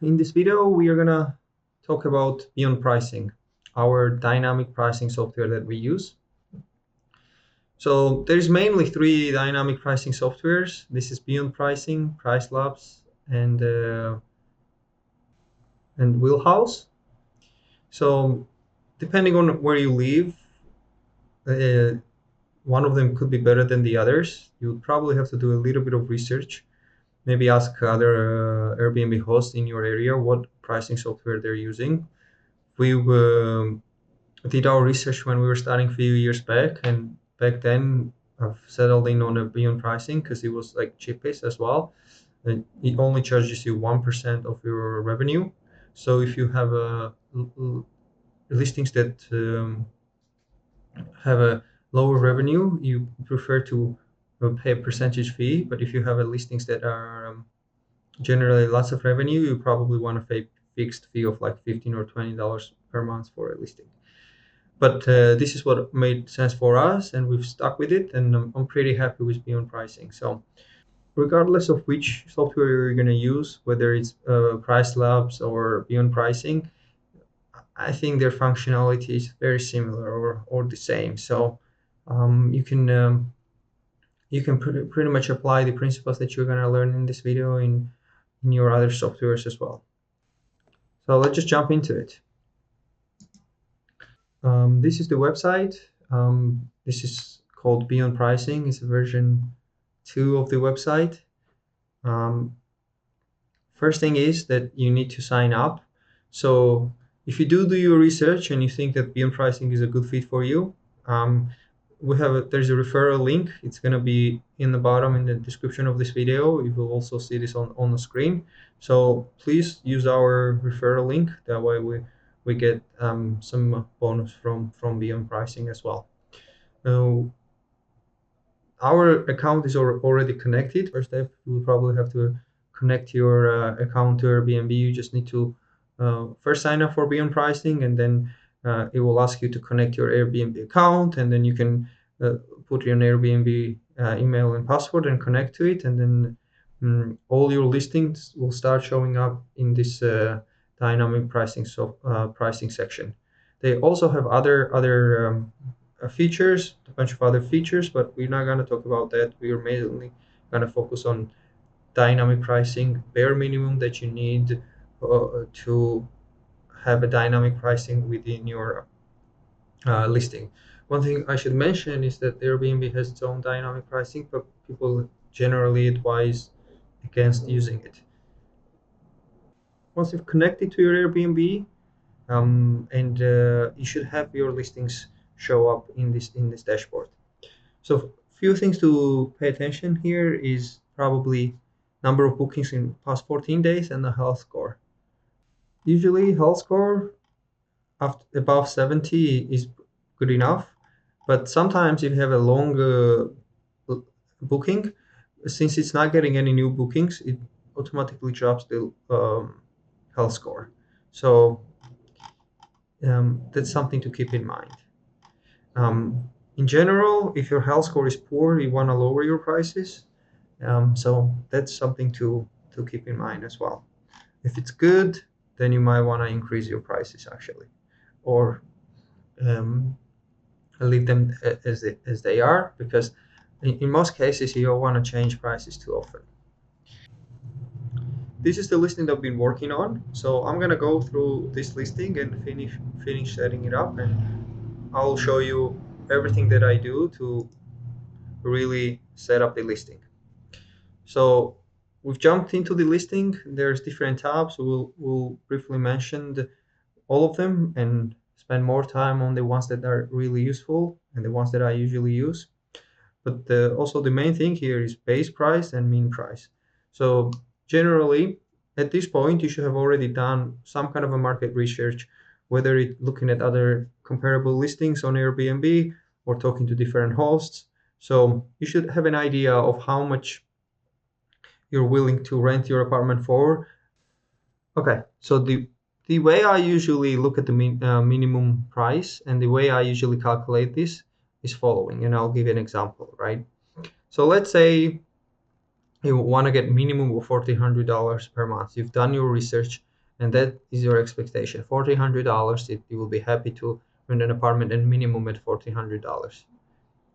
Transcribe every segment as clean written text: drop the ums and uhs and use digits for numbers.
In this video, we are gonna talk about Beyond Pricing, our dynamic pricing software that we use. So there's mainly three dynamic pricing softwares. This is Beyond Pricing, Price Labs, and Wheelhouse. So depending on where you live, uh, one of them could be better than the others. You would probably have to do a little bit of research. Maybe ask other Airbnb hosts in your area what pricing software they're using. We did our research when we were starting a few years back, and back then I've settled in on a Beyond Pricing because it was like cheapest as well. And it only charges you 1% of your revenue. So if you have listings that have a lower revenue, you prefer to pay a percentage fee. But if you have a listings that are generally lots of revenue, you probably want to pay fixed fee of like $15 or $20 per month for a listing. But this is what made sense for us, and we've stuck with it, and I'm pretty happy with Beyond Pricing. So regardless of which software you're going to use, whether it's Price Labs or Beyond Pricing, I think their functionality is very similar or the same. So you can pretty much apply the principles that you're going to learn in this video in your other softwares as well. So let's just jump into it. This is the website. This is called Beyond Pricing. It's version 2 of the website. First thing is that you need to sign up. So if you do your research and you think that Beyond Pricing is a good fit for you, there's a referral link. It's going to be in the bottom in the description of this video. You will also see this on the screen. So please use our referral link. That way we get some bonus from Beyond Pricing as well. Our account is already connected. First step, you will probably have to connect your account to Airbnb. You just need to first sign up for Beyond Pricing, and then it will ask you to connect your Airbnb account, and then you can put your Airbnb email and password and connect to it, and then all your listings will start showing up in this dynamic pricing pricing section. They also have other features, a bunch of other features, but we're not going to talk about that. We are mainly going to focus on dynamic pricing, bare minimum that you need to have a dynamic pricing within your listing. One thing I should mention is that Airbnb has its own dynamic pricing, but people generally advise against using it. Once you've connected to your Airbnb, and you should have your listings show up in this dashboard. So few things to pay attention here is probably number of bookings in past 14 days and the health score. Usually health score above 70 is good enough, but sometimes if you have a long booking, since it's not getting any new bookings, it automatically drops the health score. So that's something to keep in mind. In general, if your health score is poor, you want to lower your prices. So that's something to keep in mind as well. If it's good, then you might want to increase your prices actually, or leave them as they are, because in most cases you don't want to change prices too often. This is the listing that I've been working on. So I'm gonna go through this listing and finish setting it up, and I'll show you everything that I do to really set up the listing. So we've jumped into the listing. There's different tabs. We'll briefly mention all of them and spend more time on the ones that are really useful and the ones that I usually use. But also the main thing here is base price and mean price. So generally, at this point, you should have already done some kind of a market research, whether it's looking at other comparable listings on Airbnb or talking to different hosts. So you should have an idea of how much you're willing to rent your apartment for. Okay, so the way I usually look at the minimum price and the way I usually calculate this is following, and I'll give you an example, right? So let's say you want to get minimum of $1,400 per month. You've done your research and that is your expectation. $1,400, you will be happy to rent an apartment, and minimum at $1,400,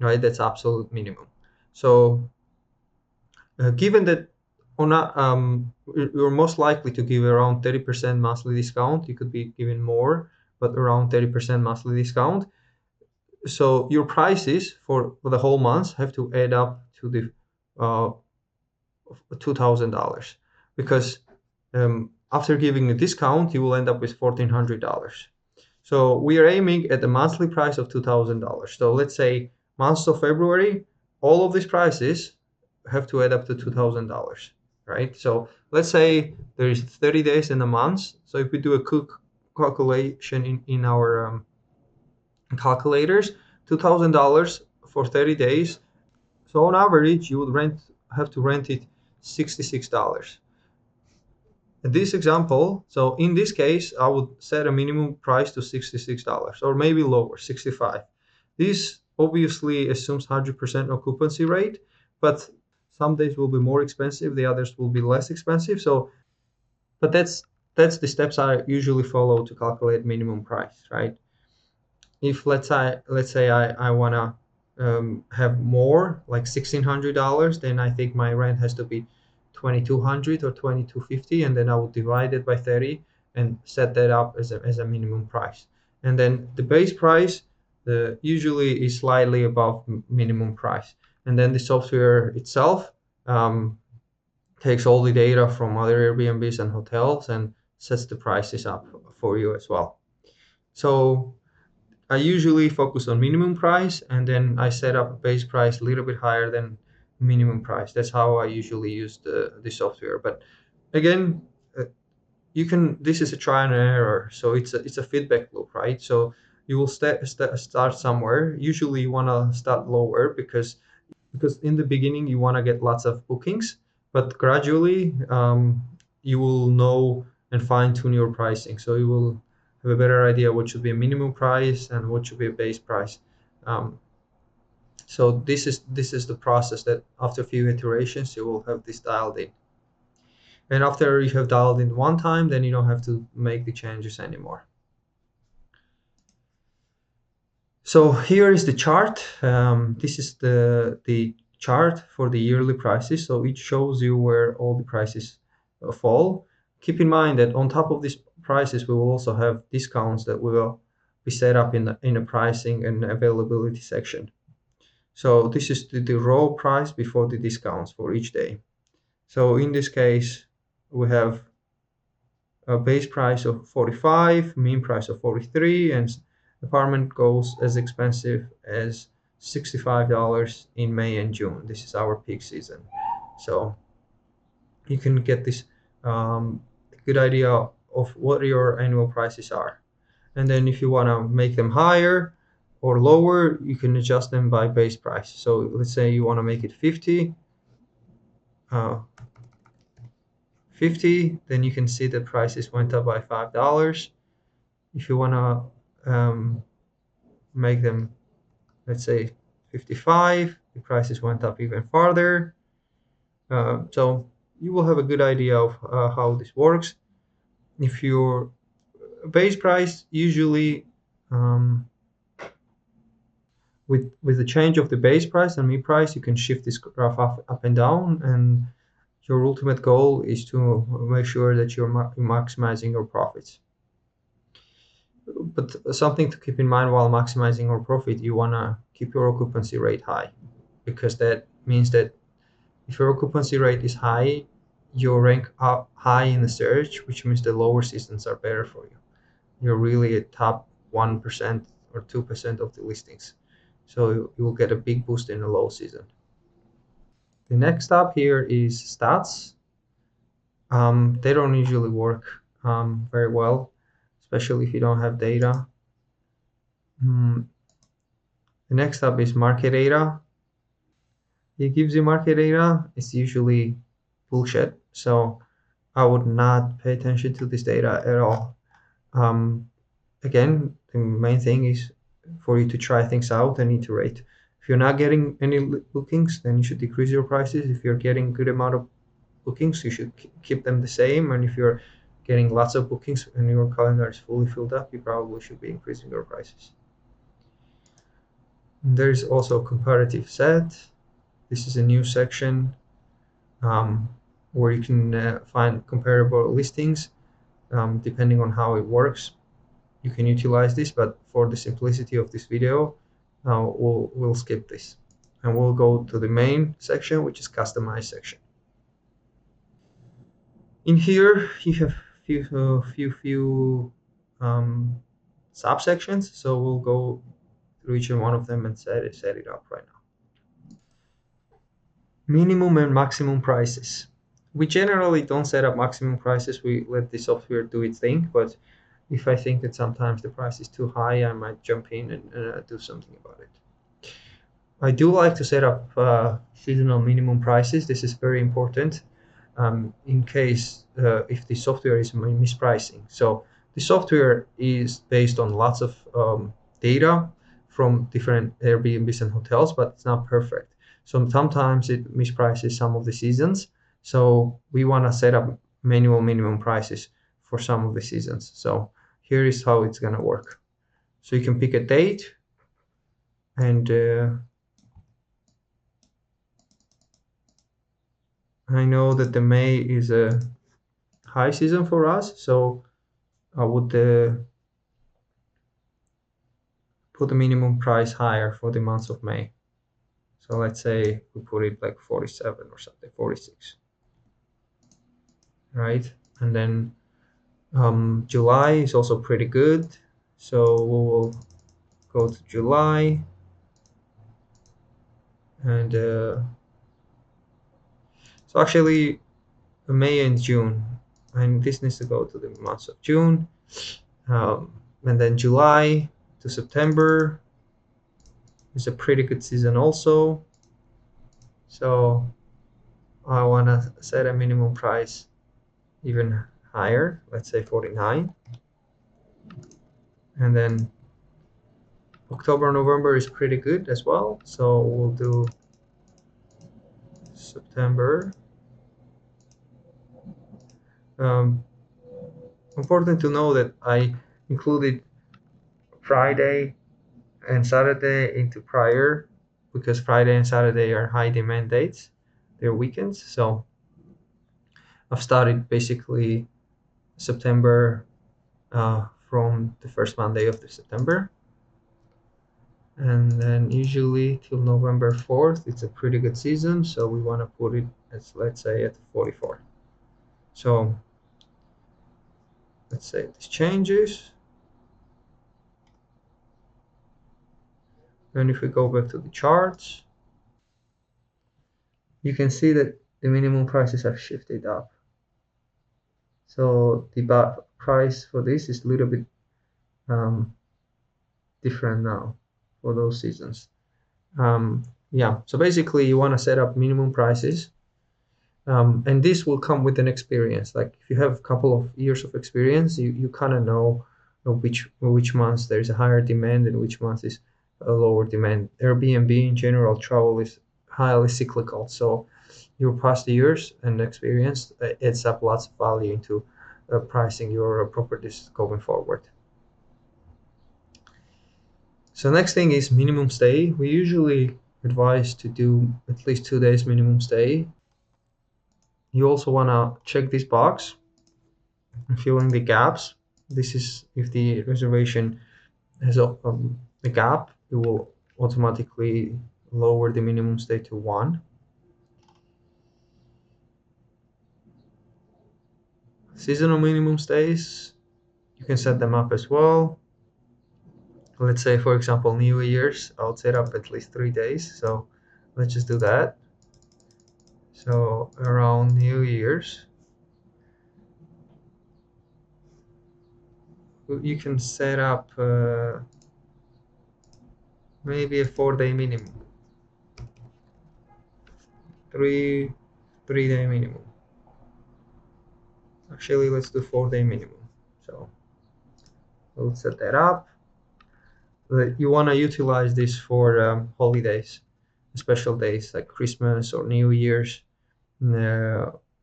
right? That's absolute minimum. So given that you're most likely to give around 30% monthly discount, you could be giving more, but around 30% monthly discount. So your prices for the whole month have to add up to the uh, $2,000, because after giving a discount, you will end up with $1,400. So we are aiming at a monthly price of $2,000. So let's say month of February, all of these prices have to add up to $2,000, right? So let's say there is 30 days in a month. So if we do a quick calculation in our calculators, $2,000 for 30 days. So on average, you would have to rent it $66. In this example, so in this case, I would set a minimum price to $66 or maybe lower, 65. This obviously assumes 100% occupancy rate, but some days will be more expensive, the others will be less expensive. So, but that's the steps I usually follow to calculate minimum price, right? If let's say I wanna have more, like $1,600, then I think my rent has to be 2,200 or 2,250, and then I would divide it by 30 and set that up as a minimum price. And then the base price usually is slightly above minimum price. And then the software itself takes all the data from other Airbnbs and hotels and sets the prices up for you as well. So I usually focus on minimum price, and then I set up a base price a little bit higher than minimum price. That's how I usually use the software. But again, uh, you can. This is a try and error, so it's a feedback loop, right? So you will start somewhere. Usually, you want to start lower because in the beginning you want to get lots of bookings, but gradually you will know and fine tune your pricing. So you will have a better idea what should be a minimum price and what should be a base price. Um, so this is the process that after a few iterations you will have this dialed in. And after you have dialed in one time, then you don't have to make the changes anymore. So here is the chart. This is the chart for the yearly prices. So it shows you where all the prices fall. Keep in mind that on top of these prices, we will also have discounts that will be set up in the pricing and availability section. So this is the raw price before the discounts for each day. So in this case, we have a base price of 45, mean price of 43, and apartment goes as expensive as $65 in May and June. This is our peak season. So you can get this good idea of what your annual prices are. And then if you want to make them higher or lower, you can adjust them by base price. So let's say you want to make it 50, uh, 50, then you can see the prices went up by $5. If you want to make them, let's say 55, the prices went up even farther. So you will have a good idea of how this works. If your base price usually with the change of the base price and mean price, you can shift this graph up and down, and your ultimate goal is to make sure that you're maximizing your profits. But something to keep in mind while maximizing your profit, you want to keep your occupancy rate high, because that means that if your occupancy rate is high, you rank up high in the search, which means the lower seasons are better for you. You're really a top 1% or 2% of the listings. So you will get a big boost in the low season. The next up here is stats. They don't usually work very well, especially if you don't have data. The next up is market data. It gives you market data. It's usually bullshit. So I would not pay attention to this data at all. Again, the main thing is for you to try things out and iterate. If you're not getting any bookings, then you should decrease your prices. If you're getting good amount of bookings, you should keep them the same. And if you're getting lots of bookings and your calendar is fully filled up, you probably should be increasing your prices. There's also comparative set. This is a new section um, where you can find comparable listings depending on how it works. You can utilize this, but for the simplicity of this video, we'll skip this and we'll go to the main section, which is customize section. In here, you have few subsections, so we'll go through each one of them and set it up right now. Minimum and maximum prices. We generally don't set up maximum prices. We let the software do its thing, but if I think that sometimes the price is too high, I might jump in and do something about it. I do like to set up seasonal minimum prices. This is very important in case if the software is mispricing. So the software is based on lots of data from different Airbnbs and hotels, but it's not perfect. So sometimes it misprices some of the seasons. So we want to set up manual minimum prices for some of the seasons. So here is how it's going to work. So you can pick a date and I know that the May is a high season for us, so I would put the minimum price higher for the month of May. So let's say we put it like 47 or something, 46, right? And then July is also pretty good, so we will go to July and so actually May and June, and this needs to go to the months of June, and then July to September is a pretty good season also. So I want to set a minimum price even higher, let's say 49. And then October, November is pretty good as well. So we'll do September. Important to know that I included Friday and Saturday into prior because Friday and Saturday are high demand dates. They're weekends. So I've started basically September from the first Monday of the September. And then usually till November 4th, it's a pretty good season. So we want to put it as, let's say, at 44. So let's say this changes. And if we go back to the charts, you can see that the minimum prices have shifted up. So the price for this is a little bit different now for those seasons. Yeah, so basically you want to set up minimum prices. And this will come with an experience. Like if you have a couple of years of experience, you kind of know which months there's a higher demand and which months is a lower demand. Airbnb in general, travel is highly cyclical. So your past years and experience adds up lots of value into pricing your properties going forward. So next thing is minimum stay. We usually advise to do at least 2 days minimum stay. You also want to check this box and fill in the gaps. This is if the reservation has a gap, it will automatically lower the minimum stay to 1. Seasonal minimum stays, you can set them up as well. Let's say, for example, New Year's, I'll set up at least 3 days. So let's just do that. So around New Year's, you can set up maybe a 4-day minimum, three-day minimum. Actually, let's do 4-day minimum. So we'll set that up. You want to utilize this for holidays, special days like Christmas or New Year's,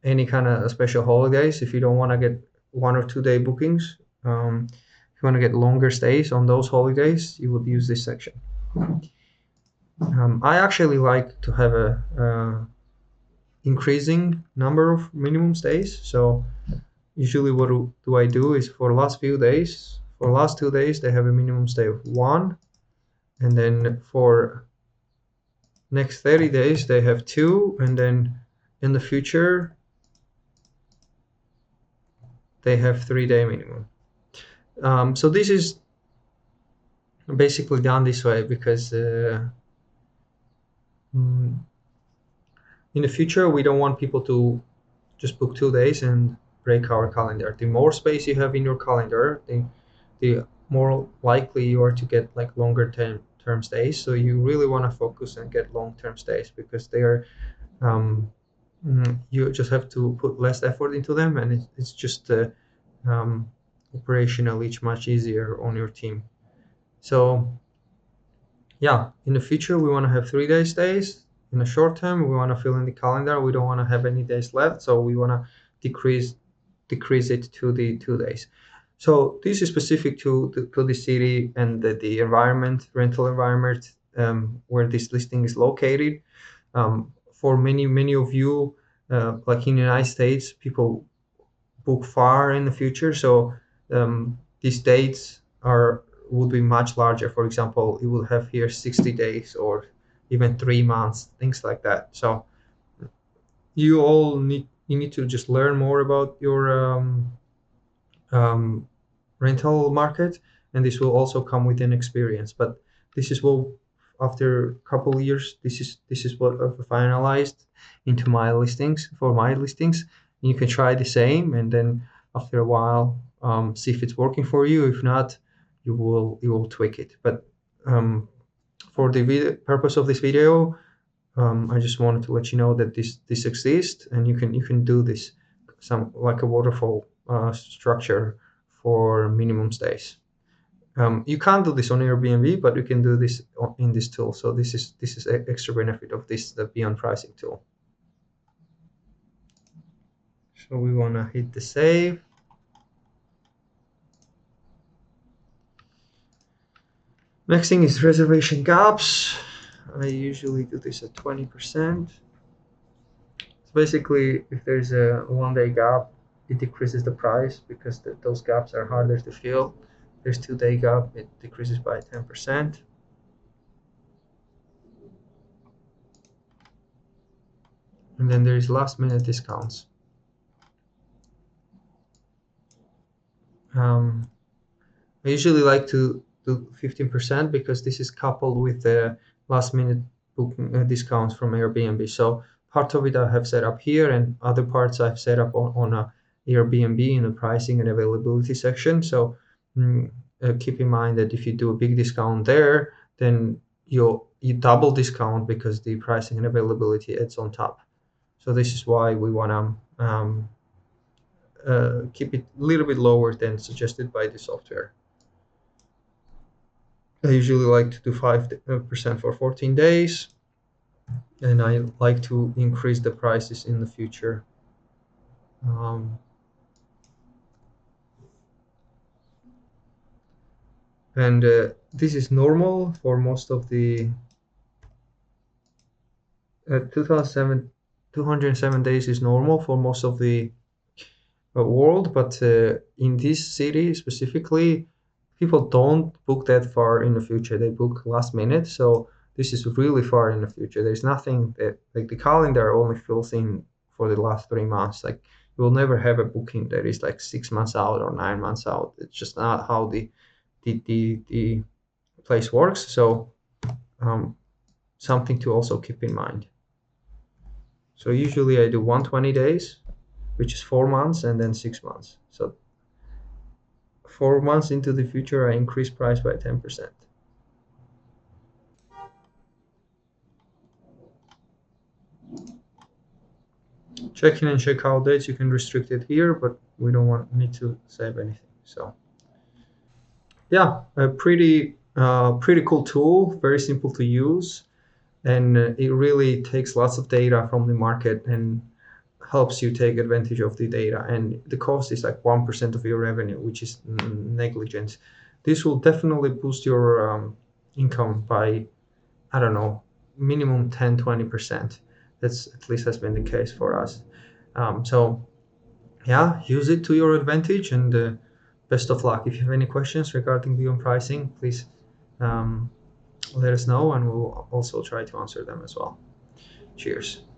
any kind of special holidays. If you don't want to get 1 or 2 day bookings. If you want to get longer stays on those holidays, you would use this section. I actually like to have a increasing number of minimum stays. So usually what do I do is for last 2 days, they have a minimum stay of 1. And then for next 30 days, they have 2. And then in the future, they have 3-day minimum. So this is basically done this way because in the future, we don't want people to just book 2 days and break our calendar. The more space you have in your calendar, the more likely you are to get like longer term stays. So you really want to focus and get long-term stays because they are you just have to put less effort into them, and it's just operationally much easier on your team. So yeah, in the future we want to have 3-day stays. In the short term, we want to fill in the calendar. We don't want to have any days left, so we want to decrease it to the 2 days. So this is specific to the city and the environment, rental environment, where this listing is located. For many of you, like in the United States, people book far in the future, so these dates would be much larger. For example, you will have here 60 days or even 3 months, things like that. So you need to just learn more about your um, rental market, and this will also come with an experience. But this is what, after a couple of years, this is what I've finalized into my listings for my listings. You can try the same, and then after a while, see if it's working for you. If not, you will tweak it. But for the purpose of this video, I just wanted to let you know that this exists, and you can do this, some like a waterfall structure for minimum stays. You can't do this on Airbnb, but you can do this in this tool. So this is extra benefit of this, the Beyond Pricing tool. So we want to hit the save. Next thing is reservation gaps. I usually do this at 20%. So basically, if there's a 1-day gap, it decreases the price because those gaps are harder to fill. There's 2-day gap, it decreases by 10%. And then there is last minute discounts. I usually like to do 15% because this is coupled with the last minute booking discounts from Airbnb. So part of it I have set up here, and other parts I've set up on a Airbnb in the pricing and availability section. So keep in mind that if you do a big discount there, then you double discount because the pricing and availability adds on top. So this is why we want to keep it a little bit lower than suggested by the software. I usually like to do 5% for 14 days, and I like to increase the prices in the future. And this is normal for most of the 207 days is normal for most of the world, but in this city specifically, people don't book that far in the future. They book last minute, so this is really far in the future. There's nothing that, like, the calendar only fills in for the last 3 months. Like, you will never have a booking that is like 6 months out or 9 months out. It's just not how the place works. So something to also keep in mind. So usually I do 120 days, which is 4 months, and then 6 months. So 4 months into the future, I increase price by 10%. Check-in and check-out dates, you can restrict it here, but we don't need to save anything. So yeah, a pretty cool tool, very simple to use, and it really takes lots of data from the market and helps you take advantage of the data, and the cost is like 1% of your revenue, which is negligent. This will definitely boost your income by, I don't know, minimum 10-20%. That's at least has been the case for us. So yeah, use it to your advantage, and best of luck. If you have any questions regarding beyond pricing, please um, let us know, and we'll also try to answer them as well. Cheers.